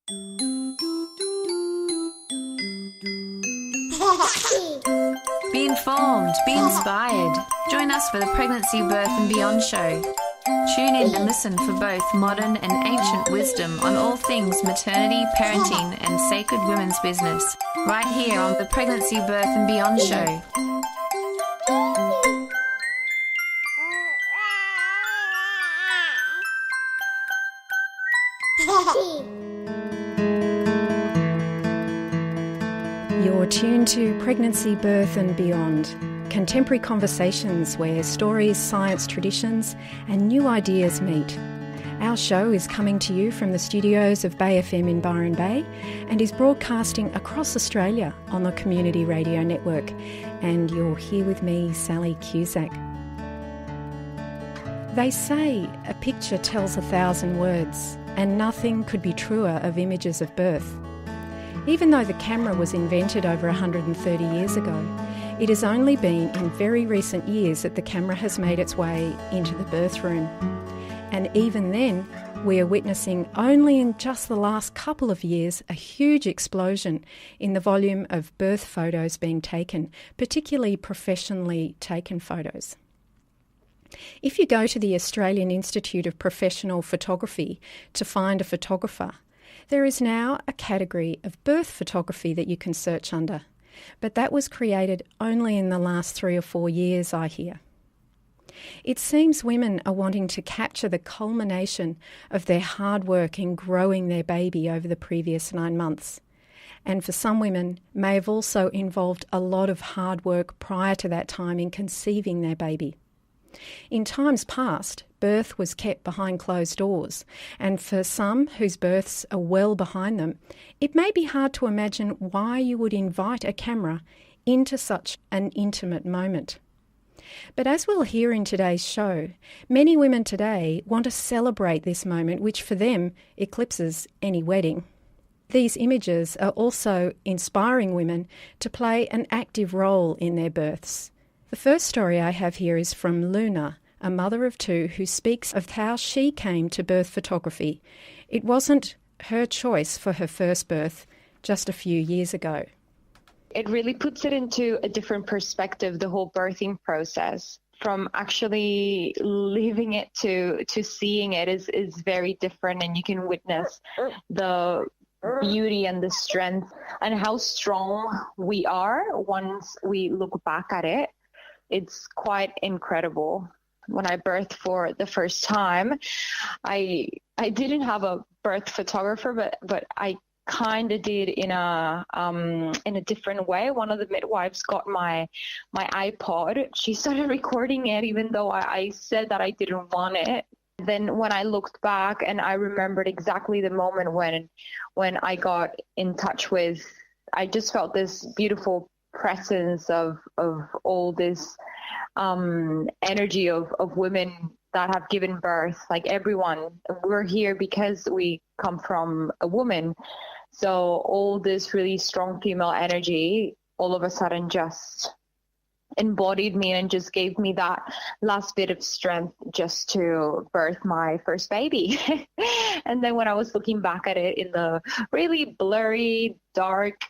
Be informed, be inspired. Join us for the Pregnancy, Birth and Beyond show. Tune in and listen for both modern and ancient wisdom on all things maternity, parenting and sacred women's business, right here on the Pregnancy, Birth and Beyond show. You're tuned to Pregnancy, Birth and Beyond, contemporary conversations where stories, science, traditions and new ideas meet. Our show is coming to you from the studios of BayFM in Byron Bay and is broadcasting across Australia on the Community Radio Network. And you're here with me, Sally Cusack. They say a picture tells 1,000 words, and nothing could be truer of images of birth. Even though the camera was invented over 130 years ago, it has only been in very recent years that the camera has made its way into the birth room. And even then, we are witnessing only in just the last couple of years a huge explosion in the volume of birth photos being taken, particularly professionally taken photos. If you go to the Australian Institute of Professional Photography to find a photographer, there is now a category of birth photography that you can search under, but that was created only in the last 3 or 4 years, I hear. It seems women are wanting to capture the culmination of their hard work in growing their baby over the previous 9 months, and for some women may have also involved a lot of hard work prior to that time in conceiving their baby. In times past, birth was kept behind closed doors, and for some whose births are well behind them, it may be hard to imagine why you would invite a camera into such an intimate moment. But as we'll hear in today's show, many women today want to celebrate this moment, which for them eclipses any wedding. These images are also inspiring women to play an active role in their births. The first story I have here is from Luna, a mother of 2 who speaks of how she came to birth photography. It wasn't her choice for her first birth just a few years ago. It really puts it into a different perspective, the whole birthing process. From actually living it to seeing it is very different, and you can witness the beauty and the strength and how strong we are once we look back at it. It's quite incredible. When I birthed for the first time, I didn't have a birth photographer, but I kind of did in a different way. One of the midwives got my iPod. She started recording it, even though I said that I didn't want it. Then when I looked back, and I remembered exactly the moment when I got in touch with, I just felt this beautiful presence of all this energy of women that have given birth. Like everyone, we're here because we come from a woman. So all this really strong female energy all of a sudden just embodied me and just gave me that last bit of strength just to birth my first baby. And then when I was looking back at it in the really blurry, dark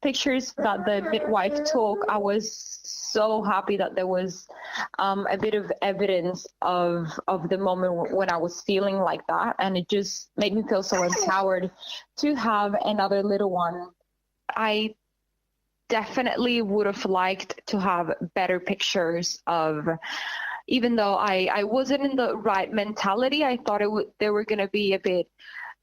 pictures that the midwife took, I was so happy that there was a bit of evidence of the moment when I was feeling like that. And it just made me feel so empowered to have another little one. I definitely would have liked to have better pictures of, even though I wasn't in the right mentality, I thought they were going to be a bit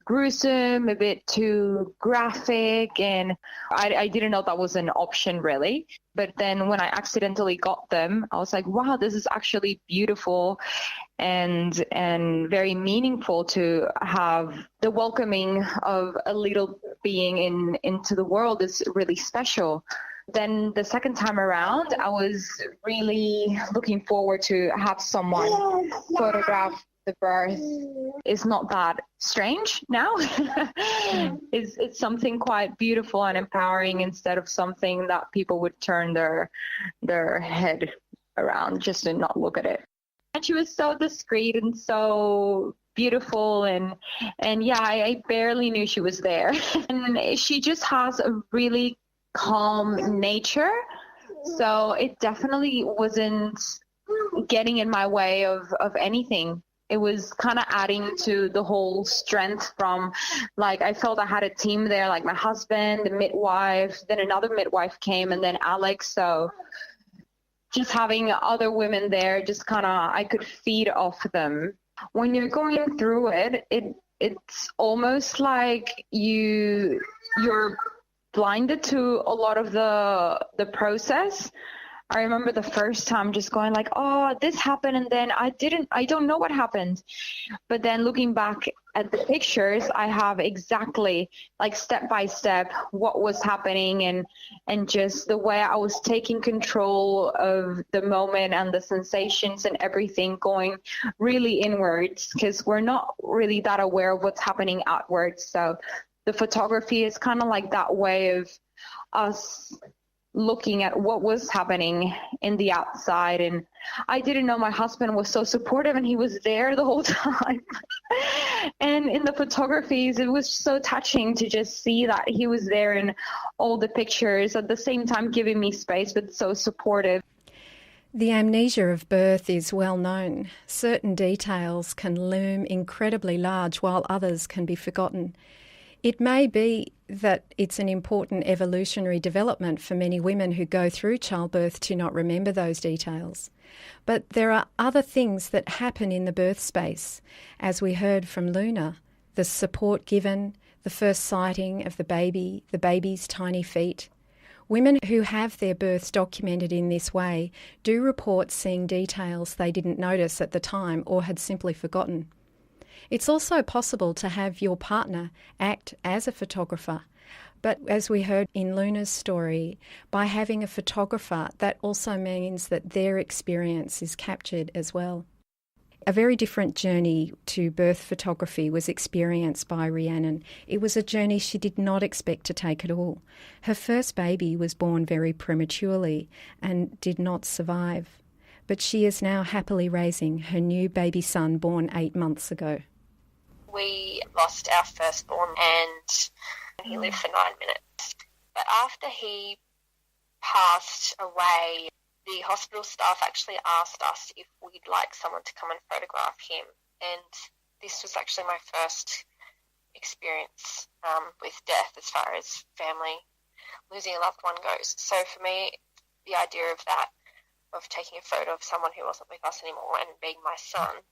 gruesome, a bit too graphic, and I didn't know that was an option really. But then when I accidentally got them, I was like, wow, this is actually beautiful and very meaningful to have. The welcoming of a little being into the world is really special. Then the second time around, I was really looking forward to have someone photograph the birth. Is not that strange now. It's something quite beautiful and empowering, instead of something that people would turn their head around just to not look at it. And she was so discreet and so beautiful, and yeah, I barely knew she was there. And she just has a really calm nature, so it definitely wasn't getting in my way of anything. It was kind of adding to the whole strength from, like, I felt I had a team there, like my husband, the midwife, then another midwife came, and then Alex. So just having other women there, just kind of, I could feed off them. When you're going through it's almost like you're blinded to a lot of the process. I remember the first time just going like, oh, this happened, and then I don't know what happened. But then looking back at the pictures, I have exactly, like, step by step what was happening, and just the way I was taking control of the moment and the sensations and everything, going really inwards, because we're not really that aware of what's happening outwards. So the photography is kind of like that way of us looking at what was happening in the outside. And I didn't know my husband was so supportive, and he was there the whole time. And in the photographies, it was so touching to just see that he was there in all the pictures, at the same time giving me space, but so supportive. The amnesia of birth is well known. Certain details can loom incredibly large while others can be forgotten. It may be that it's an important evolutionary development for many women who go through childbirth to not remember those details. But there are other things that happen in the birth space, as we heard from Luna: the support given, the first sighting of the baby's tiny feet. Women who have their births documented in this way do report seeing details they didn't notice at the time or had simply forgotten. It's also possible to have your partner act as a photographer. But as we heard in Luna's story, by having a photographer, that also means that their experience is captured as well. A very different journey to birth photography was experienced by Rhiannon. It was a journey she did not expect to take at all. Her first baby was born very prematurely and did not survive. But she is now happily raising her new baby son born 8 months ago. We lost our firstborn and he lived for 9 minutes. But after he passed away, the hospital staff actually asked us if we'd like someone to come and photograph him. And this was actually my first experience with death as far as family losing a loved one goes. So for me, the idea of that, of taking a photo of someone who wasn't with us anymore and being my son,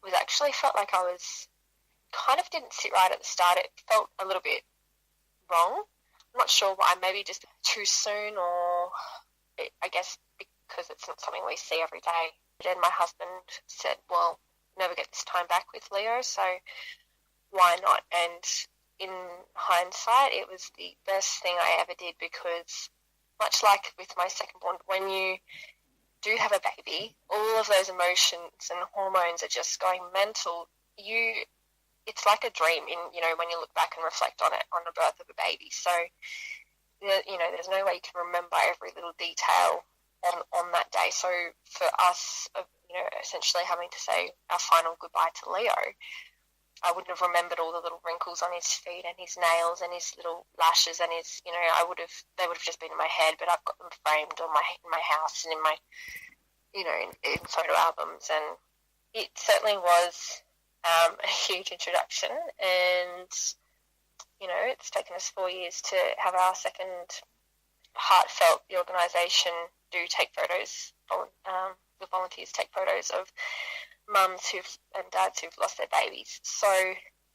was actually felt like I was kind of didn't sit right at the start. It felt a little bit wrong. I'm not sure why, maybe just too soon, or I guess because it's not something we see every day. Then my husband said, well, never get this time back with Leo, so why not? And in hindsight, it was the best thing I ever did, because much like with my second born, when you do have a baby, all of those emotions and hormones are just going mental. It's like a dream when you look back and reflect on it, on the birth of a baby. So, there's no way you can remember every little detail on that day. So for us, essentially having to say our final goodbye to Leo, I wouldn't have remembered all the little wrinkles on his feet and his nails and his little lashes and his, they would have just been in my head, but I've got them framed in my house and in my, in photo albums. And it certainly was a huge introduction, and it's taken us 4 years to have our second heartfelt. The organisation do take photos. The volunteers take photos of mums and dads who've lost their babies. So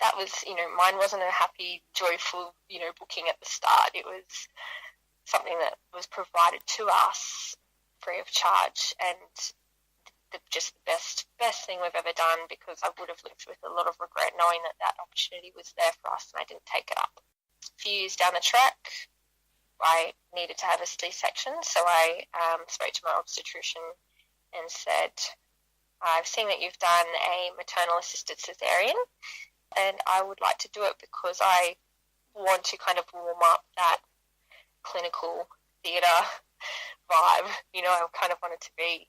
that was, mine wasn't a happy, joyful, booking at the start. It was something that was provided to us free of charge, and just the best thing we've ever done, because I would have lived with a lot of regret knowing that opportunity was there for us and I didn't take it up. A few years down the track, I needed to have a C-section, so I spoke to my obstetrician and said, I've seen that you've done a maternal assisted cesarean and I would like to do it because I want to kind of warm up that clinical theatre vibe. I kind of wanted to be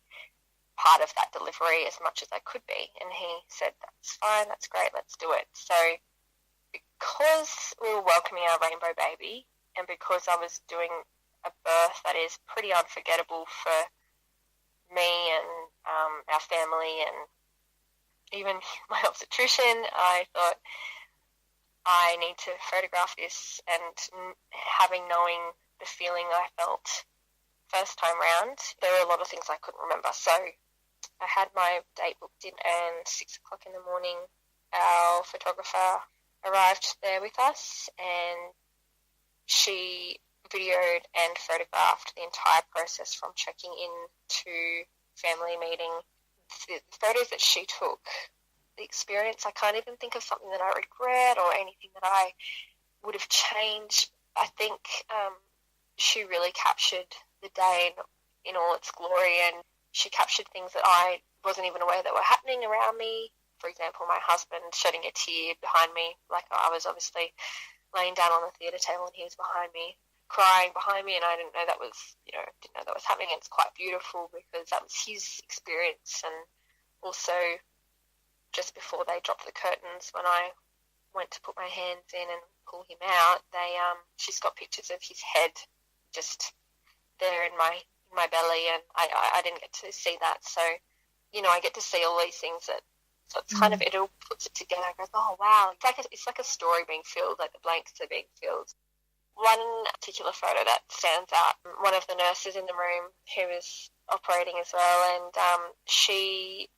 part of that delivery as much as I could be. And he said, that's fine, that's great, let's do it. So because we were welcoming our rainbow baby, and because I was doing a birth that is pretty unforgettable for me and our family and even my obstetrician, I thought I need to photograph this, and knowing the feeling I felt first time round, there were a lot of things I couldn't remember. So I had my date booked in, and 6 o'clock in the morning, our photographer arrived there with us, and she videoed and photographed the entire process from checking in to family meeting. The photos that she took, the experience, I can't even think of something that I regret or anything that I would have changed. I think she really captured the day in all its glory, and she captured things that I wasn't even aware that were happening around me. For example, my husband shedding a tear behind me, like I was obviously laying down on the theatre table and he was behind me, crying behind me, and I didn't know that was happening. And it's quite beautiful because that was his experience. And also, just before they dropped the curtains, when I went to put my hands in and pull him out, she's got pictures of his head just there in my belly, and I didn't get to see that. So, I get to see all these things so it's kind of, it all puts it together and goes, oh wow, it's like a story being filled, like the blanks are being filled. One particular photo that stands out, one of the nurses in the room who was operating as well, and she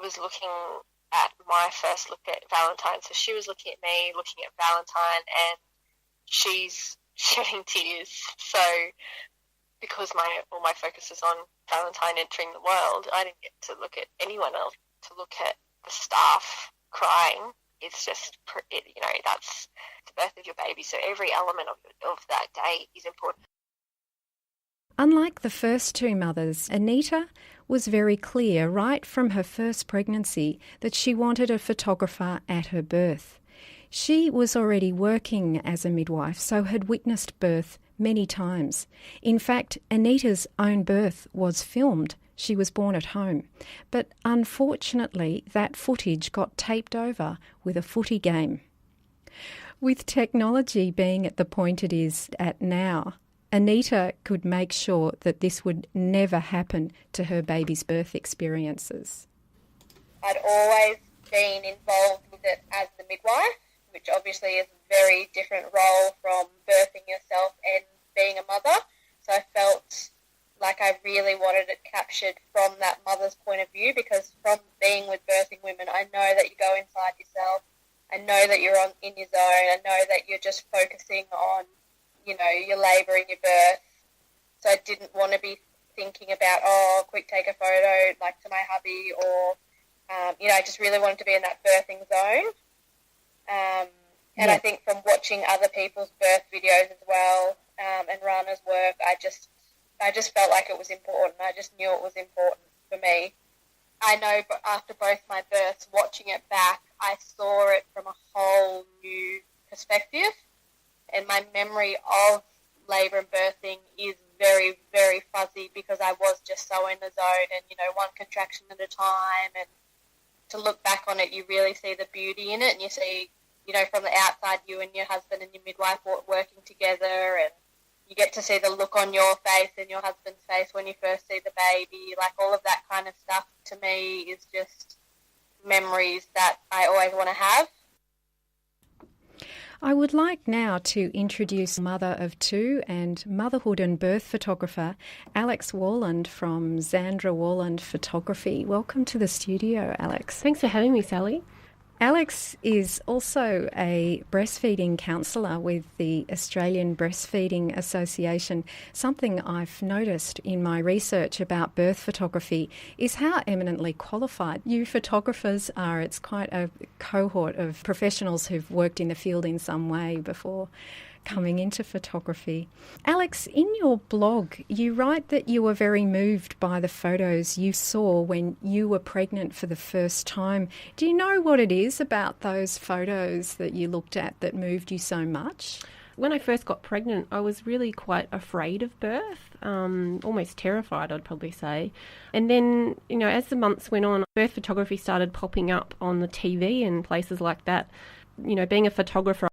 was looking at my first look at Valentine. So she was looking at me, looking at Valentine, and she's shedding tears. So because all my focus is on Valentine entering the world, I didn't get to look at anyone else. To look at the staff crying is just, that's the birth of your baby. So every element of that day is important. Unlike the first two mothers, Anita was very clear right from her first pregnancy that she wanted a photographer at her birth. She was already working as a midwife, so had witnessed birth many times. In fact, Anita's own birth was filmed. She was born at home. But unfortunately, that footage got taped over with a footy game. With technology being at the point it is at now, Anita could make sure that this would never happen to her baby's birth experiences. I'd always been involved with it as the midwife, which obviously is a very different role from birthing yourself and being a mother. So I felt like I really wanted it captured from that mother's point of view, because from being with birthing women, I know that you go inside yourself. I know that you're in your zone. I know that you're just focusing on, your labour and your birth. So I didn't want to be thinking about, quick take a photo, like to my hubby, or, I just really wanted to be in that birthing zone. And I think from watching other people's birth videos as well, and Rana's work, I just felt like it was important. I just knew it was important for me. I know after both my births, watching it back, I saw it from a whole new perspective. And my memory of labour and birthing is very, very fuzzy because I was just so in the zone and, one contraction at a time. And to look back on it, you really see the beauty in it. And you see, from the outside, you and your husband and your midwife working together, and you get to see the look on your face and your husband's face when you first see the baby. Like, all of that kind of stuff to me is just memories that I always want to have. I would like now to introduce mother of two and motherhood and birth photographer, Alex Warland from Zandra Warland Photography. Welcome to the studio, Alex. Thanks for having me, Sally. Alex is also a breastfeeding counsellor with the Australian Breastfeeding Association. Something I've noticed in my research about birth photography is how eminently qualified you photographers are. It's quite a cohort of professionals who've worked in the field in some way before coming into photography. Alex, in your blog, you write that you were very moved by the photos you saw when you were pregnant for the first time. Do you know what it is about those photos that you looked at that moved you so much? When I first got pregnant, I was really quite afraid of birth, almost terrified, I'd probably say. And then, as the months went on, birth photography started popping up on the TV and places like that. Being a photographer,